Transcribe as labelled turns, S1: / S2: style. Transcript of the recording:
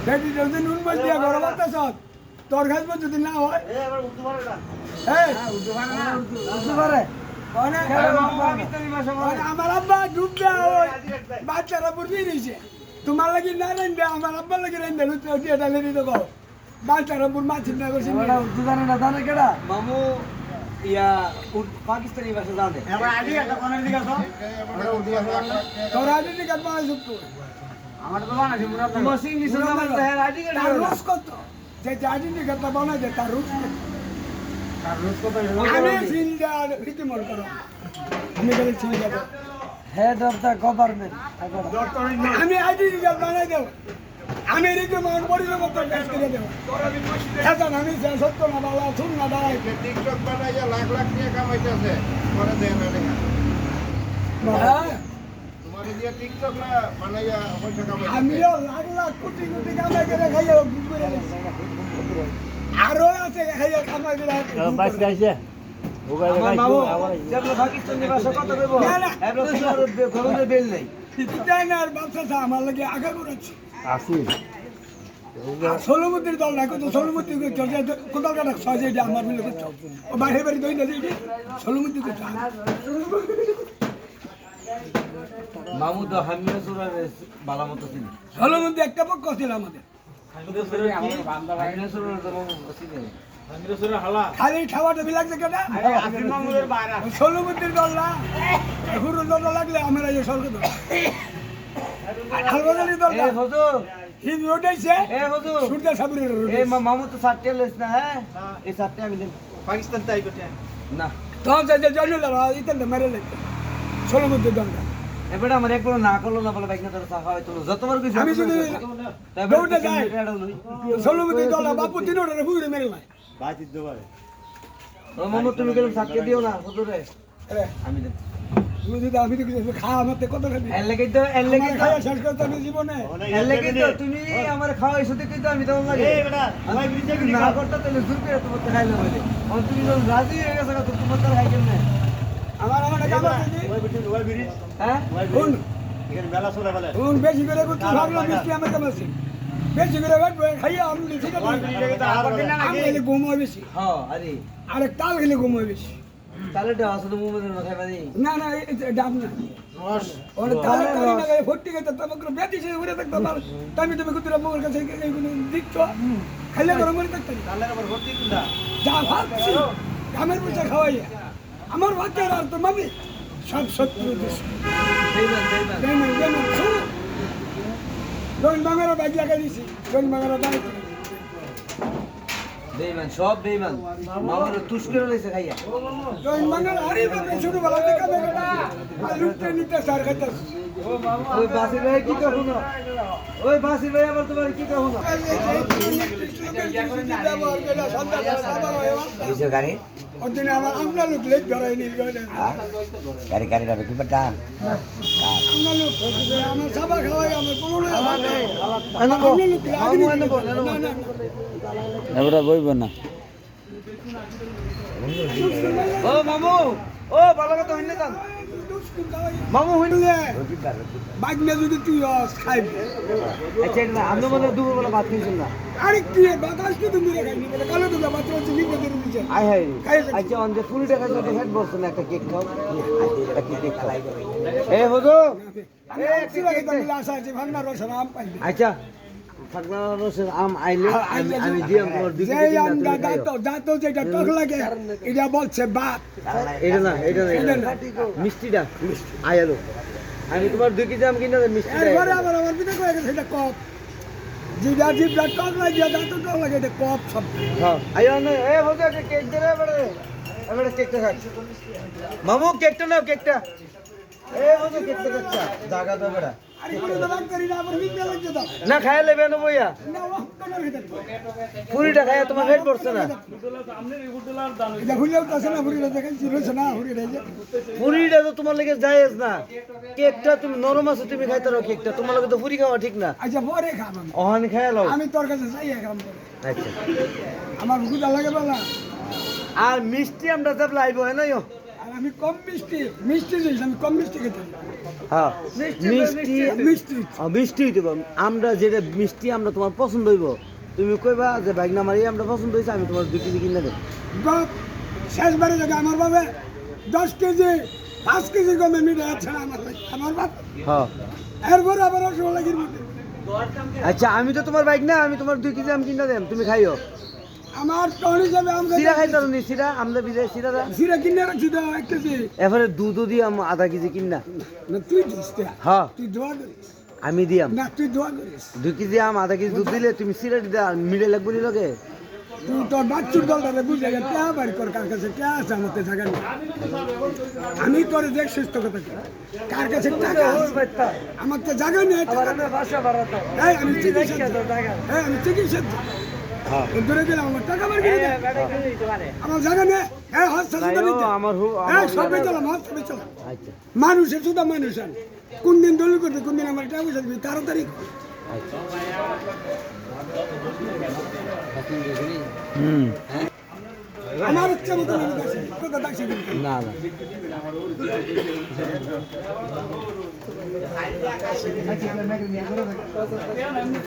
S1: বেটি যদি নুন বল দিয়া ঘর বাতাস তোর গাছ যদি না হয় আমার আব্বা ডুব দেওয়া বাচ্চারা বুঝিয়ে দিয়েছে তোমার লাগি না রাখবে আমার আব্বা লাগি রাখবে এটা লেগে তো বাচ্চারা বুড় মাছ চিন্তা করছি
S2: জানে না জানে কেডা মামু ইয়া পাকিস্তানি ভাষা জানে
S1: তোর আইডি কার্ড বানাইছ তো
S2: আমার তো বানাইছি মুরা তো মসিং নিছ না আমার আইডি কার্ড
S1: তার রোজ কত যে আইডি কার্ডটা বানাই দে তার রোজ কত আমি ফিল দেওয়ার রীতি মন করো আমি গেলে ছিল যাব হেড অফ দ্য গভর্নমেন্ট আমি আইডি কার্ড বানাই দেব আমি রীতি মন পরিচয় মত কাজ করে দেব এখন আমি সত্য না বাবা শুন না দাঁড়াই
S3: টিকটক বানাইয়া লাখ লাখ টাকা কামাইতেছে পরে দেয় না দেখা তোমার দিয়ে টিকটক না বানাইয়া পয়সা কামাইতেছে
S1: আমিও লাখ লাখ কোটি কোটি কামাই করে খাইয়া আরো আছে খাইয়া কামাই করে
S4: বাস গাইছে
S2: আমার মামু যেগুলো পাকিস্তানি ভাষা কথা বলবো এগুলো খবরের বেল নাই
S1: ইতানার বাচ্চা আমার লাগে আগা করেছে
S4: আসি
S1: সোলমুদ্দির দল না কত সোলমুদ্দি কোথাও কাটা সহজে এটা আমার মিলে করছে ও বাইরে বাড়ি দই না যে সোলমুদ্দি করছে
S2: মামু তো হামিয়া সুরার বালা মতো ছিল
S1: সোলমুদ্দি একটা পক্ষ ছিল আমাদের
S2: হামিয়া সুরার তো মামু ছিল
S1: খালি খাওয়াটা বিলাগছে কেটা সোলমুদ্দির দল না হুরুর দল লাগলে আমরা এই সরকার দল আলবাদারি দল
S2: এ হুজুর
S1: হিম উঠাইছে
S2: এ হুজুর
S1: সূর্য সাবরের
S2: এ মামু তো সাতটা লেস না হ্যাঁ এই সাতটা আমি দেব পাকিস্তান তাই করতে না
S1: তো যে জন্যলা ইতেন মেরে লেগে সোলমুদ্দির দলটা
S2: এবারে আমার একবার না করলো না বলে বাইক না তোর সাফা হয়তো যতবার কিছু
S1: আমি যদি দৌড়ে যাই সোলমুদ্দির দলটা বাপু তিনোটা হুইরে মেরে নাই
S2: ও মামু তুমি গেলে সাতটা দিও না হুজুরে আমি দেব
S1: তুমি যদি আমি তো কিছু খাওয়া আমাতে কত খাবি
S2: এর লাগি তো
S1: খাওয়া শেষ করতে আমি জীবনে
S2: এর লাগি তো তুমি আমার খাওয়াইছো দেখি তো আমি তোমার লাগে এই বেটা ভাই ব্রিজে না করতে তাহলে জোর করে তোমার খাইলে বলে আর তুমি যখন রাজি হয়ে গেছো তো তোমার তার খাই কেন
S1: আমার কামা দিদি হ্যাঁ কোন
S4: এখানে মেলা চলে বলে
S1: কোন বেশি করে করতে ভাবলাম মিষ্টি আমার কামাছি বেশি করে খাইয়া আমি ঠিক আছে আমি ঘুম হয় বেশি
S2: হ্যাঁ আরে
S1: আরে তাল খেলে ঘুম হয় বেশি
S2: তাহলে তো আসলে মুমের মাথায় বানি
S1: না না ডাব না ওরে তালে তালে না গায়ে ফটি গেছে তোমাকে বেটি সে উড়ে থাকতো তুমি তুমি কুতুরা মোর কাছে এইগুলো দিচ্ছ খাইলে গরম করে থাকতে
S2: তালের উপর ভর্তি কুন্দা
S1: যা ভাবছি গ্রামের পয়সা খাওয়াইয়া আমার বাচ্চারা আর তো মামি সব শত্রু রোহিন বাঙারা বাইক লাগাই দিছি রোহিন বাঙারা বাইক
S2: বেঈমান সব বেঈমান মামার তুষ করে লইছে খাইয়া
S1: রোহিন বাঙারা আরে বাবা ছোটবেলা থেকে বেটা লুটতে নিতে সার খাইতাস
S2: ওই বাসির ভাই কি কখনো না ওই বাসির ভাই আবার তোমার কি কখনো না
S4: কিসে গাড়ি
S1: ওদিনে আমার আমরা লোক লেট ধরাই নি
S4: গাড়ি গাড়ি যাবে কি বেটা
S1: আমরা লোক আমার সাবা খাওয়াই আমার কোনো
S4: এবারে বইব না
S2: ও মামু ও ভালো কথা হইলে যান মামু হইলে
S1: বাইক নিয়ে যদি তুই খাইবি
S2: আচ্ছা না আমরা মনে দুপুর বেলা ভাত খাইছেন না
S1: আরে কি বাতাস কি তুমি খাইনি বলে কালো তো বাতাস হচ্ছে লিখে দিয়ে দিছে
S2: আয় হায় আচ্ছা অন যে ফুল টাকা যদি হেড বসছে না একটা কেক খাও একটা কেক খাও এ হুজুর
S1: একটু লাগে তো মিলা আসা আছে ভান্ডার রস আম পাইবি
S2: আচ্ছা ফাগলা রসের আম আইলে আমি দিয়াম তোমার দুই
S1: যে আম দাঁতো যেটা টক লাগে এটা বলছে বাত
S2: এটা না মিষ্টিটা আয়ালো আমি তোমার 2 কেজি আম কিনা মিষ্টি
S1: এরপরে আমার পিতা কয়ে গেছে এটা কপ যেটা জিভটা টক লাগে দাঁতো টক লাগে এটা কপ সব
S2: হ্যাঁ আইও না এ হুজুর একটা কেক দে রে বড় এবারে কেকটা খা মামু কেকটা নাও কেকটা এ হুজুর কেকটা খাচ্ছা জায়গা দাও বড়
S1: আরে কোনো দাম করি না আবার মিথ্যা লাগছে তো
S2: না খায় লেবে না বইয়া
S1: না ও কোনো ভিতর
S2: পুরিটা খায় তোমার পেট পড়ছে না
S1: এটা ভুলেও তো আছে না ভুলিয়ে দেখেন ছিল না ভুলিয়ে দেখে
S2: পুরিটা তো তোমার লাগে জায়েজ না কেকটা তুমি নরম আছে তুমি খাইতে রাখো কেকটা তোমার লাগে তো পুরি খাওয়া ঠিক না
S1: আচ্ছা পরে খাবো
S2: ওহান খায় লও
S1: আমি তোর কাছে চাই খাম করে
S2: আচ্ছা
S1: আমার গুদা লাগে বলা
S2: আর মিষ্টি আমরা যাব লাইব হয় না
S1: আর আমি কম মিষ্টি মিষ্টি জিনিস আমি কম মিষ্টি খেতে পারি।
S2: হ্যাঁ মিষ্টি
S1: মিষ্টি
S2: মিষ্টি হইতে পারো। আমরা যেটা মিষ্টি আমরা তোমার পছন্দ হইব তুমি কইবা যে বাইক না মারি আমরা পছন্দ হয়েছে আমি তোমার 2 কেজি কিনে দেব।
S1: বাপ শেষবারে যদি আমার বাবা 10 কেজি 5 কেজি কমে মিলে আছে না আমার বাপ
S2: হ্যাঁ
S1: এরপরে আবার রসগোল্লা কিনবো।
S2: আচ্ছা আমি তো তোমার বাইক না আমি তোমার 2 কেজি আম কিনে দেব তুমি খাইও।
S1: আমার টন হিসাবে আমরা
S2: সিরা খাইতে নি সিরা আমরা বিজয় সিরা দা
S1: জিরা কিনে রাখছি তো 1 কেজি
S2: এবারে দুধও দিয়ে আধা কেজি কিনা।
S1: না তুই দিস তে।
S2: হ্যাঁ
S1: তুই দোয়া করিস
S2: আমি দিয়াম
S1: না তুই দোয়া করিস
S2: 2 কেজি আম আধা কেজি দুধ দিলে তুমি সিরা দিতে মিলে লাগবে নি লগে।
S1: তুই তোর বাচ্চুর দলটারে বুঝে গেছে কে বাড়ি কর কার কাছে কে আছে আমার তো জায়গা নেই। আমি তোর দেখ সুস্থ কথা কই। কার কাছে টাকা আছে? আমার তো জায়গা নেই টাকা। এই আমি চিকিৎসা হ্যাঁ আমি চিকিৎসা
S2: হ্যাঁ
S1: দূরে গেলাম আমার টাকা বার করে দে। আমার জায়গা নেই হ্যাঁ হসপিটাল নিতে
S2: আমার
S1: হ্যাঁ সব বেচলাম হসপিটাল চলো
S2: আচ্ছা
S1: মানুষের শুধু মানুষ আর কোন দিন দলিল করবে কোন দিন আমার টাকা পয়সা দিবি তাড়াতাড়ি
S2: হুম
S1: আমার ইচ্ছা মতো আমি দেখছি কথা দেখছি কিন্তু
S2: না না